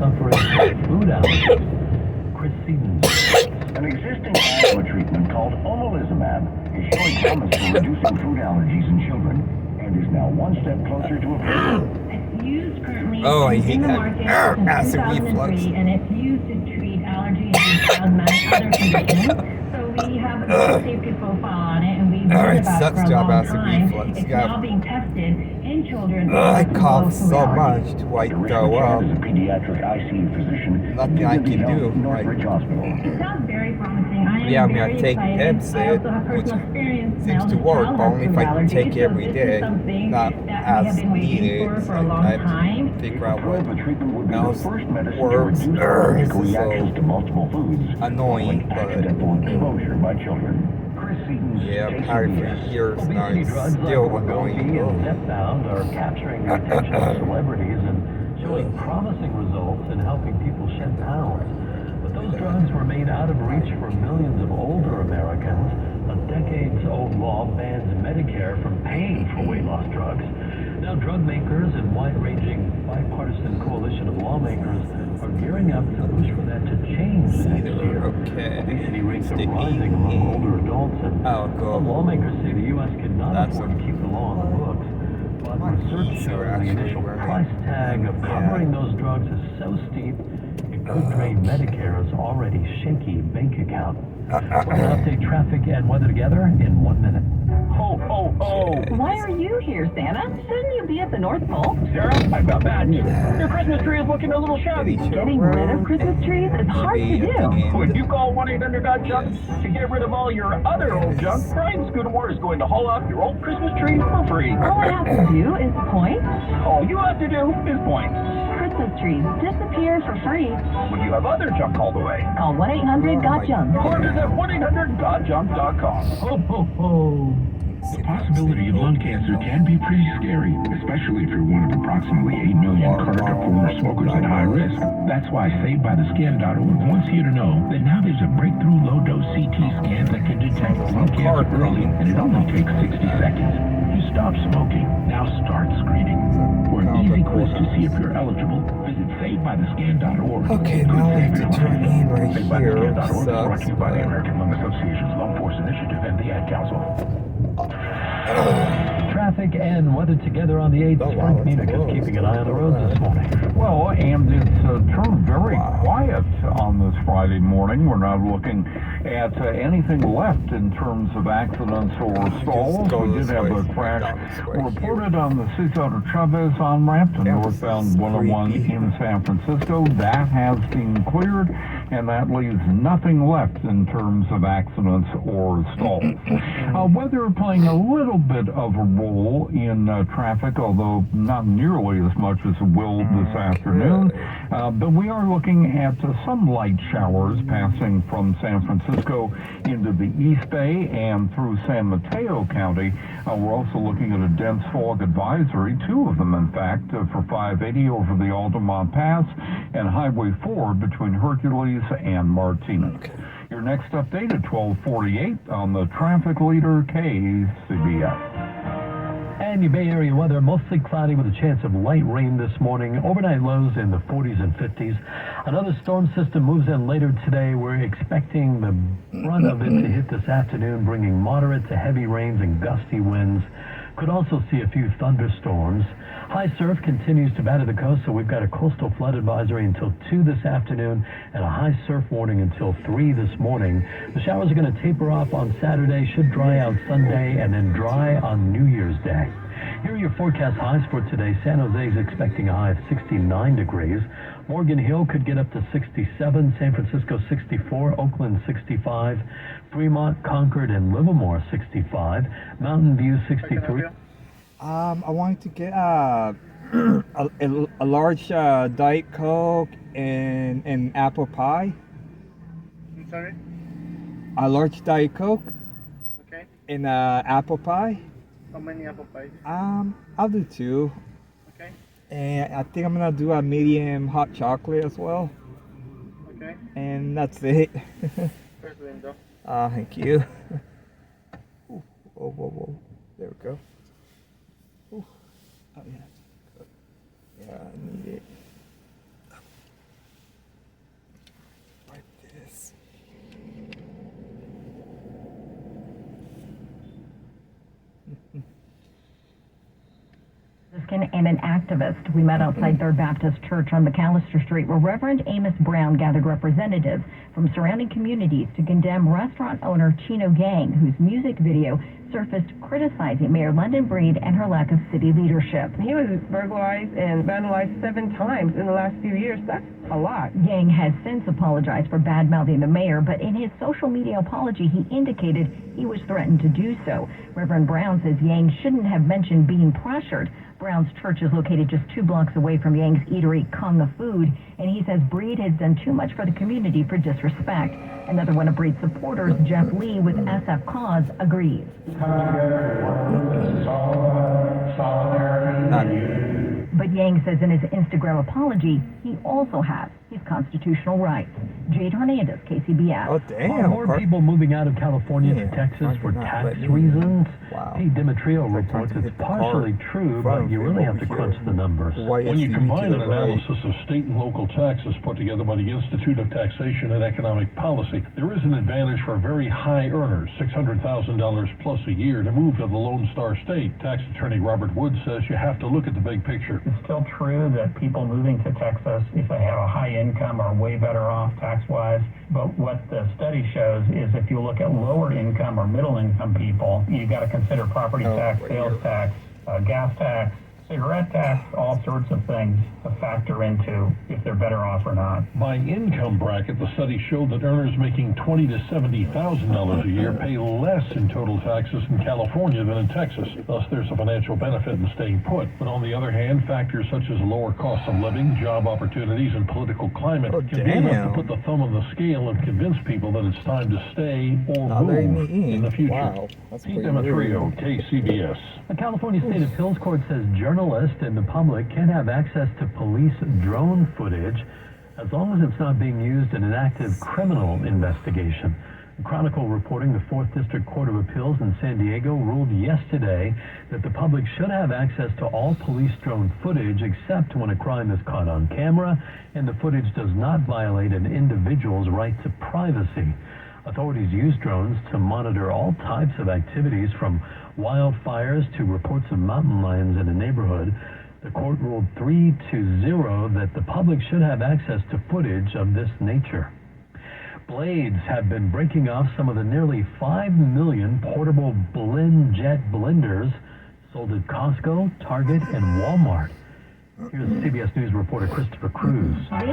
suffering from food allergies. Chris Seaton's An existing asthma treatment called omalizumab is showing promise for reducing food allergies in children and is now one step closer to approval. It's used currently I hate in the that. market since Acid 2003, reflux. and it's used to treat allergies and asthma and other conditions. So we have a good safety profile on it, and we've known about it sucks for a to have long acid time. reflux. It's Yeah. now being tested in children. I with cough low food so allergies. much to Dr. like Rick throw McCann up. is a pediatric ICU physician Nothing at I Liberty can Health do. Northridge Like, Hospital. It sounds very promising. I am yeah, I mean, very I take excited. Pepsi, I also have which personal experience seems now. to This work, child but has only food if I allergies, take it so every this day, is something not that we have as been waiting needed. for a Like, long I have time. to figure out what The treatment would be the else first medicine to works. reduce allergic This is reactions so to multiple foods annoying, following but accidental exposure by children. Chris Seaton's yeah, Tasty probably for BS. years now obesity it's drugs like still Wegovy annoying. and Zepbound are capturing the attention of celebrities and showing promising results in helping people shed pounds. But those drugs remain out of reach for millions of older Americans. A decades-old law bans Medicare from paying for weight loss drugs. Now, drug makers and wide-ranging bipartisan coalition of lawmakers are gearing up to push for that to change next year. Okay. Obesity rates are Sticky. rising among older adults, and I'll go. some lawmakers say the U.S. cannot That's afford to keep the law on the books. But Not research sure, shows the actually, initial where price tag of yeah. covering those drugs is so steep it could drain Medicare's already shaky bank account. We're going to update traffic and weather together in 1 minute. Ho, ho, ho! Why are you here, Santa? Shouldn't you be at the North Pole? Sarah, I've got bad news. Your Christmas tree is looking a little shabby. Getting rid of Christmas trees is hard to do. Would you call 1-800-GOT-JUNK to get rid of all your other old junk? Brian Scudamore is going to haul off your old Christmas tree for free. All I have to do is point. All you have to do is point. Christmas trees disappear for free. When you have other junk hauled away, Call 1-800-GOT-JUNK. or visit 1-800-GOT-JUNK.com. Ho, ho, ho! The possibility of lung cancer can be pretty scary, especially if you're one of approximately 8 million current or former smokers at high risk. That's why SavedByTheScan.org wants you to know that now there's a breakthrough low-dose CT scan that can detect lung cancer early, and it only takes 60 seconds. You stop smoking, now start screening. For an easy quiz to see if you're eligible, visit SavedByTheScan.org. Okay, now I have to turn in right here. SavedByTheScan.org is brought to you by the Sucks, American Lung Association's Lung Force Initiative and the Ad Council. Traffic and weather together on the 8th. Frank Munich is keeping an eye on the roads this morning. Well, and it's turned very quiet on this Friday morning. We're not looking at anything left in terms of accidents or stalls. We did have a crash reported on the Cesar Chavez on-ramp to northbound 101 in San Francisco. That has been cleared, and that leaves nothing left in terms of accidents or stalls. Weather playing a little bit of a role in traffic, although not nearly as much as it will this afternoon. But we are looking at some light showers passing from San Francisco into the East Bay and through San Mateo County. We're also looking at a dense fog advisory, two of them in fact, for 580 over the Altamont Pass and Highway 4 between Hercules and Martinez. Your next update at 12:48 on the traffic leader KCBS. And your Bay Area weather, mostly cloudy with a chance of light rain this morning. Overnight lows in the 40s and 50s. Another storm system moves in later today. We're expecting the brunt of it to hit this afternoon, bringing moderate to heavy rains and gusty winds. Could also see a few thunderstorms. High surf continues to batter the coast, so we've got a coastal flood advisory until 2 this afternoon and a high surf warning until 3 this morning. The showers are going to taper off on Saturday, should dry out Sunday, and then dry on New Year's Day. Here are your forecast highs for today. San Jose is expecting a high of 69 degrees. Morgan Hill could get up to 67, San Francisco 64, Oakland 65, Fremont, Concord, and Livermore 65, Mountain View 63. I wanted to get a large Diet Coke and apple pie. I'm sorry? A large Diet Coke Okay. and apple pie. How many apple pies? I'll do 2. Okay. And I think I'm gonna do a medium hot chocolate as well. Okay. And that's it. First window. Thank you. Ooh, whoa, whoa, whoa. There we go. Ooh. Oh, yeah. Yeah, I need it. And an activist. We met outside Third Baptist Church on McAllister Street, where Reverend Amos Brown gathered representatives from surrounding communities to condemn restaurant owner Chino Gang, whose music video surfaced criticizing Mayor London Breed and her lack of city leadership. He was burglarized and vandalized 7 times in the last few years. That's a lot. Yang has since apologized for bad-mouthing the mayor, but in his social media apology, he indicated he was threatened to do so. Reverend Brown says Yang shouldn't have mentioned being pressured. Brown's church is located just 2 blocks away from Yang's eatery, Kung Food, and he says Breed has done too much for the community for disrespect. Another one of Breed's supporters, Jeff Lee with SF Cause, agrees. But Yang says in his Instagram apology, he also has his constitutional rights. Jade Hernandez, KCBS. Oh, damn. More people moving out of California to Texas for tax reasons. Wow. Pete Demetrio reports it's partially true, but you really have to crunch the numbers. When you combine an analysis of state and local taxes put together by the Institute of Taxation and Economic Policy, there is an advantage for very high earners, $600,000 plus a year, to move to the Lone Star State. Tax attorney Robert Wood says you have to look at the big picture. It's still true that people moving to Texas, if they have a high income, are way better off tax-wise. But what the study shows is if you look at lower income or middle income people, you got to consider property tax, sales tax, gas tax, cigarette tax, all sorts of things to factor into if they're better off or not. By income bracket, the study showed that earners making $20,000 to $70,000 a year pay less in total taxes in California than in Texas. Thus, there's a financial benefit in staying put. But on the other hand, factors such as lower cost of living, job opportunities, and political climate can be enough to put the thumb on the scale and convince people that it's time to stay or move in the future. Wow. Pete Demetrio, KCBS. The California State Appeals Court says journalists and the public can have access to police drone footage as long as it's not being used in an active criminal investigation. The Chronicle reporting the 4th District Court of Appeals in San Diego ruled yesterday that the public should have access to all police drone footage except when a crime is caught on camera and the footage does not violate an individual's right to privacy. Authorities use drones to monitor all types of activities from wildfires to reports of mountain lions in a neighborhood. The court ruled 3-0 that the public should have access to footage of this nature. Blades have been breaking off some of the nearly 5 million portable BlendJet blenders sold at Costco, Target, and Walmart. Here's CBS News reporter Christopher Cruz. This is the new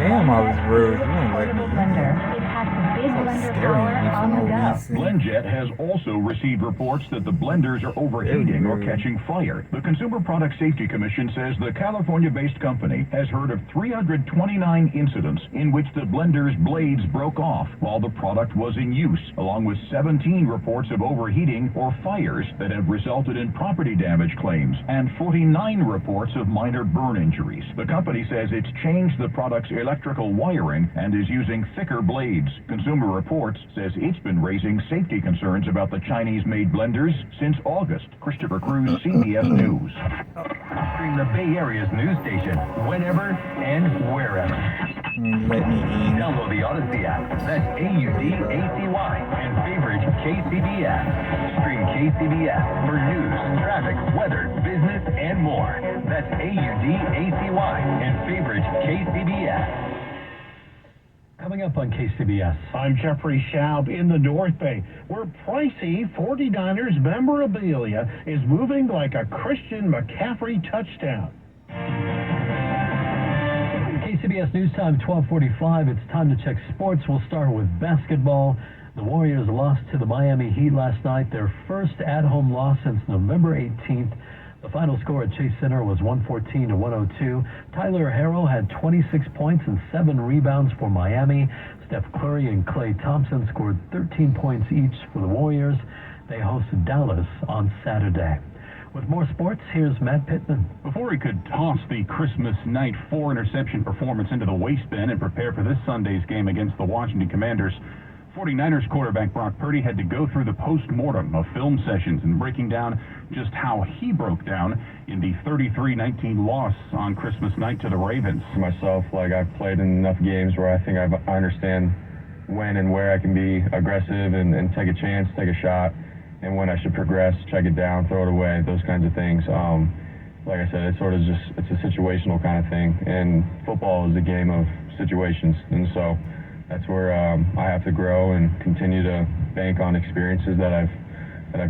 Damn, I was rude. portable blender. It has the big blender power on the go. BlendJet has also received reports that the blenders are overheating or catching fire. The Consumer Product Safety Commission says the California-based company has heard of 329 incidents in which the blender's blades broke off while the product was in use, along with 17 reports of overheating or fires that have resulted in property damage claims and 49 reports of minor burn injuries. The company says it's changed the product's electrical wiring and is using thicker blades. Consumer Reports says it's been raising safety concerns about the Chinese-made blenders since August. Christopher Cruz, CBS News. Stream the Bay Area's news station whenever and wherever. Let me in. Download the Odyssey app. That's AUDACY and favorite KCBS. Stream KCBS for news, traffic, weather, business, and more. That's AUDACY and favorite KCBS. Coming up on KCBS. I'm Jeffrey Schaub in the North Bay, where pricey 49ers memorabilia is moving like a Christian McCaffrey touchdown. KCBS News Time, 12:45. It's time to check sports. We'll start with basketball. The Warriors lost to the Miami Heat last night, their first at-home loss since November 18th. The final score at Chase Center was 114-102. Tyler Herro had 26 points and 7 rebounds for Miami. Steph Curry and Klay Thompson scored 13 points each for the Warriors. They host Dallas on Saturday. With more sports, here's Matt Pittman. Before he could toss the Christmas night 4-interception performance into the waste bin and prepare for this Sunday's game against the Washington Commanders, 49ers quarterback Brock Purdy had to go through the post-mortem of film sessions and breaking down just how he broke down in the 33-19 loss on Christmas night to the Ravens. Myself, I've played in enough games where I think I understand when and where I can be aggressive and take a chance, take a shot. and when I should progress, check it down, throw it away, those kinds of things. Like I said, it's sort of just, it's a situational kind of thing, and football is a game of situations, and so that's where I have to grow and continue to bank on experiences that I've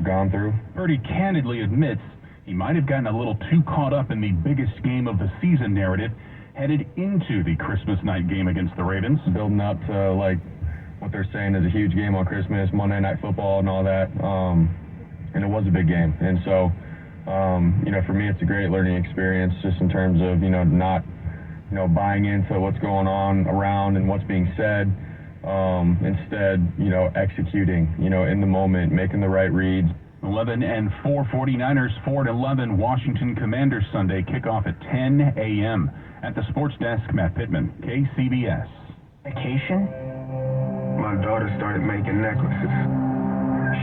gone through. Purdy candidly admits he might have gotten a little too caught up in the biggest game of the season narrative headed into the Christmas night game against the Ravens. Building up to, like, what they're saying is a huge game on Christmas, Monday Night Football and all that, and it was a big game, and so for me, it's a great learning experience just in terms of, not, buying into what's going on around and what's being said. Instead, executing, in the moment, making the right reads. 11-4 49ers, 4-11 Washington Commanders Sunday kickoff at 10 a.m. At the sports desk, Matt Pittman, KCBS. Vacation? My daughter started making necklaces.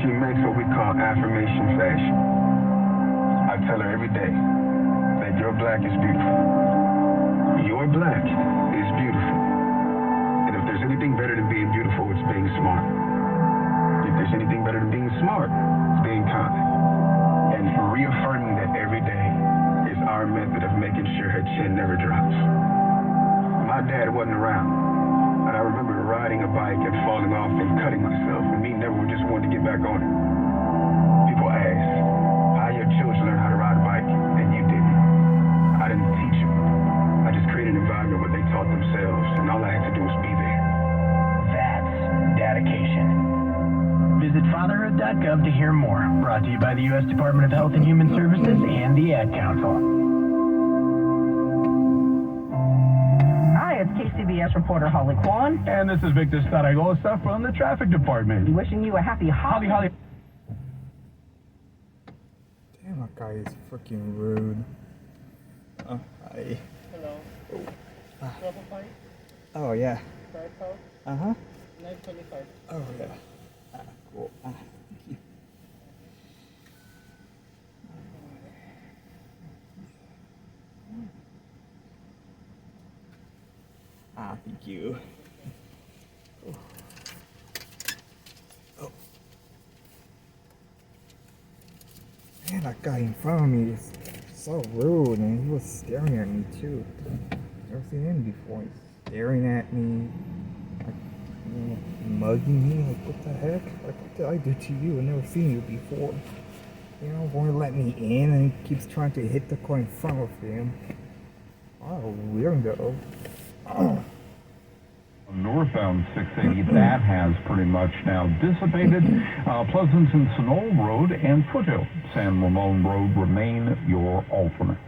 She makes what we call affirmation fashion. I tell her every day that your black is beautiful. Your black is beautiful. And if there's anything better than being beautiful, it's being smart. If there's anything better than being smart, it's being kind. And reaffirming that every day is our method of making sure her chin never drops. My dad wasn't around, and I remember riding a bike and falling off and cutting myself, and me never just wanted to get back on it. People ask, how your children learn how to ride a bike, and you didn't. I didn't teach them. I just created an environment where they taught themselves, and all I had to do was be there. That's dedication. Visit fatherhood.gov to hear more. Brought to you by the U.S. Department of Health and Human Services and the Ad Council. Hi, it's KCBS reporter Holly Kwan. And this is Victor Zaragoza from the traffic department. Wishing you a happy holiday. Damn, that guy is freaking rude. Oh, hi. Hello. Oh. Double five? Oh, yeah. Firehouse? Uh-huh. 925. Oh, yeah. Cool. Thank you. Oh. Man, that guy in front of me is so rude, and he was staring at me too. Never seen him before. He's staring at me, like, mugging me. Like, what the heck? Like, what did I do to you? I've never seen you before. Won't let me in, and he keeps trying to hit the car in front of him. Oh, weirdo. Oh. Northbound 680, that has pretty much now dissipated. Pleasanton Sonol Road and Foothill San Ramon Road remain your alternates.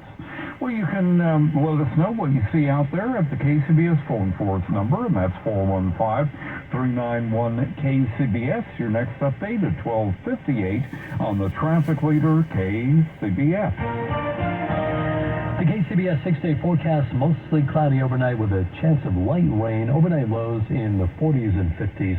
Well, you can let us know what you see out there at the KCBS phone for its number, and that's 415-391-KCBS. Your next update at 12:58 on the traffic leader, KCBS. The KCBS 6-day forecast, mostly cloudy overnight with a chance of light rain. Overnight lows in the 40s and 50s.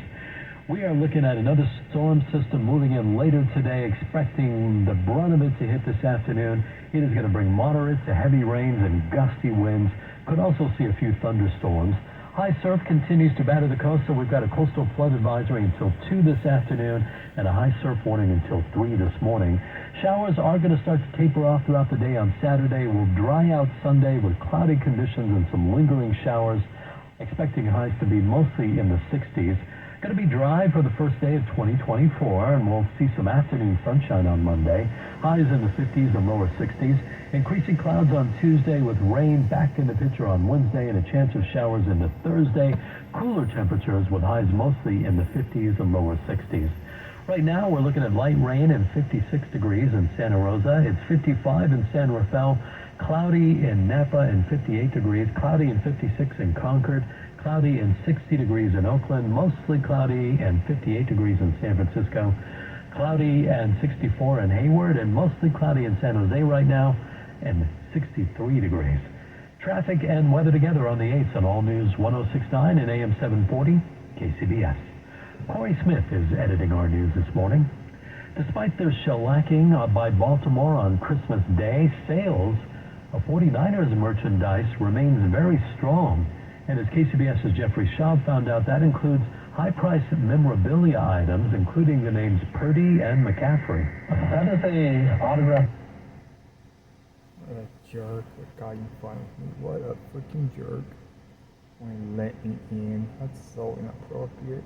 We are looking at another storm system moving in later today, expecting the brunt of it to hit this afternoon. It is going to bring moderate to heavy rains and gusty winds. Could also see a few thunderstorms. High surf continues to batter the coast, so we've got a coastal flood advisory until 2 this afternoon and a high surf warning until 3 this morning. Showers are going to start to taper off throughout the day on Saturday. We'll dry out Sunday with cloudy conditions and some lingering showers, expecting highs to be mostly in the 60s. Going to be dry for the first day of 2024, and we'll see some afternoon sunshine on Monday. Highs in the 50s and lower 60s. Increasing clouds on Tuesday with rain back in the picture on Wednesday and a chance of showers into Thursday. Cooler temperatures with highs mostly in the 50s and lower 60s. Right now, we're looking at light rain and 56 degrees in Santa Rosa. It's 55 in San Rafael, cloudy in Napa and 58 degrees, cloudy and 56 in Concord, cloudy and 60 degrees in Oakland, mostly cloudy and 58 degrees in San Francisco, cloudy and 64 in Hayward, and mostly cloudy in San Jose right now, and 63 degrees. Traffic and weather together on the 8th on All News 106.9 and AM 740, KCBS. Corey Smith is editing our news this morning. Despite their shellacking by Baltimore on Christmas Day, sales of 49ers merchandise remains very strong. And as KCBS's Jeffrey Schaub found out, that includes high-priced memorabilia items, including the names Purdy and McCaffrey. That is a autograph. What a jerk, the guy in front of me. What a freaking jerk. Want to let me in. That's so inappropriate.